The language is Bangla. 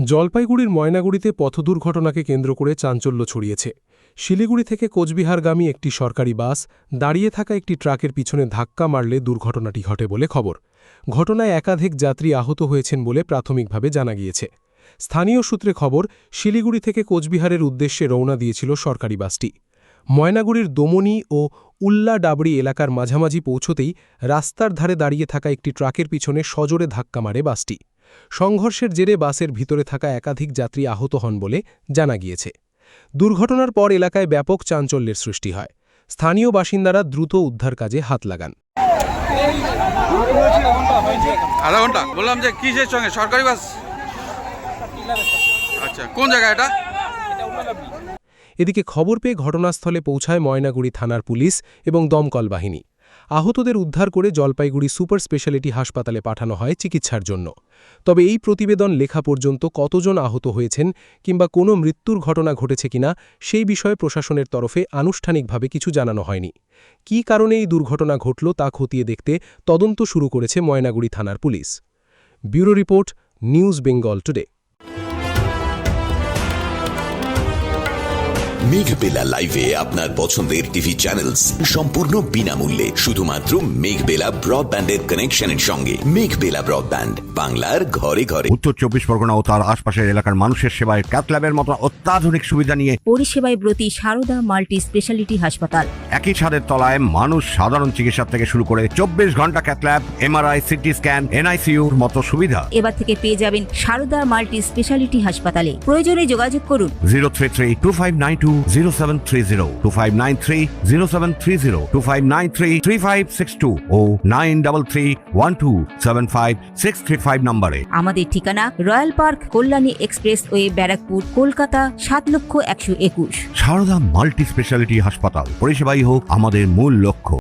জলপাইগুড়ির ময়নাগুড়িতে পথ দুর্ঘটনাকে কেন্দ্র করে চাঞ্চল্য ছড়িয়েছে। শিলিগুড়ি থেকে কোচবিহারগামী একটি সরকারি বাস দাঁড়িয়ে থাকা একটি ট্রাকের পিছনে ধাক্কা মারলে দুর্ঘটনাটি ঘটে বলে খবর। ঘটনায় একাধিক যাত্রী আহত হয়েছেন বলে প্রাথমিকভাবে জানা গিয়েছে। স্থানীয় সূত্রে খবর, শিলিগুড়ি থেকে কোচবিহারের উদ্দেশ্যে রওনা দিয়েছিল সরকারি বাসটি। ময়নাগুড়ির দোমনি ও উল্লাডাবড়ি এলাকার মাঝামাঝি পৌঁছতেই রাস্তার ধারে দাঁড়িয়ে থাকা একটি ট্রাকের পিছনে সজোরে ধাক্কা মারে বাসটি। সংঘর্ষের জেরে বাসের ভিতরে থাকা একাধিক যাত্রী আহত হন বলে জানা গিয়েছে। দুর্ঘটনার পর এলাকায় ব্যাপক চাঞ্চল্যের সৃষ্টি হয়। স্থানীয় বাসিন্দারা দ্রুত উদ্ধার কাজে হাত লাগান। আধা ঘন্টা বললাম যে কিসের সঙ্গে সরকারি বাস? আচ্ছা, কোন জায়গা এটা? এদিকে খবর পেয়ে ঘটনাস্থলে পৌঁছায় ময়নাগুড়ি থানার পুলিশ এবং দমকল বাহিনী। আহতদের উদ্ধার করে জলপাইগুড়ি সুপার স্পেশালিটি হাসপাতালে পাঠানো হয় চিকিৎসার জন্য। তবে এই প্রতিবেদন লেখা পর্যন্ত কতজন আহত হয়েছেন কিংবা কোনো মৃত্যুর ঘটনা ঘটেছে কিনা সেই বিষয়ে প্রশাসনের তরফে আনুষ্ঠানিকভাবে কিছু জানানো হয়নি। কী কারণে এই দুর্ঘটনা ঘটল তা খতিয়ে দেখতে তদন্ত শুরু করেছে ময়নাগুড়ি থানার police. Bureau report, news Bengal today. Meghbela লাইভে আপনার পছন্দের টিভি চ্যানেলস সম্পূর্ণ বিনামূল্যে, শুধুমাত্র মেঘবেলা ব্রডব্যান্ডের কানেকশনের সঙ্গে। মেঘবেলা ব্রডব্যান্ড, বাংলার ঘরে ঘরে। উত্তর 24 পরগনা ও তার আশপাশের এলাকার মানুষের সেবায় ক্যাথল্যাবের মতো অত্যাধুনিক সুবিধা নিয়ে পরিষেবায় ব্রতী সারদা মাল্টি স্পেশালিটি হাসপাতাল। একই ছাদের তলায় মানুষ সাধারণ চিকিৎসা থেকে শুরু করে 24 ঘন্টা ক্যাথল্যাব, এমআরআই, সিটি স্ক্যান, এনআইসিইউর মতো সুবিধা এবার থেকে পেয়ে যাবেন সারদা মাল্টি স্পেশালিটি হাসপাতালে। প্রয়োজনে যোগাযোগ করুন 033-2592-0730, 2593-0730, 2593-3562 ও 9331275635 নম্বরে। আমাদের ঠিকানা Royal Park, Kalyani expressway, Barrackpore, Kolkata ৭,১২১। সারদা মাল্টি স্পেশালিটি হাসপাতাল, পরিষেবাই হোক আমাদের মূল লক্ষ্য।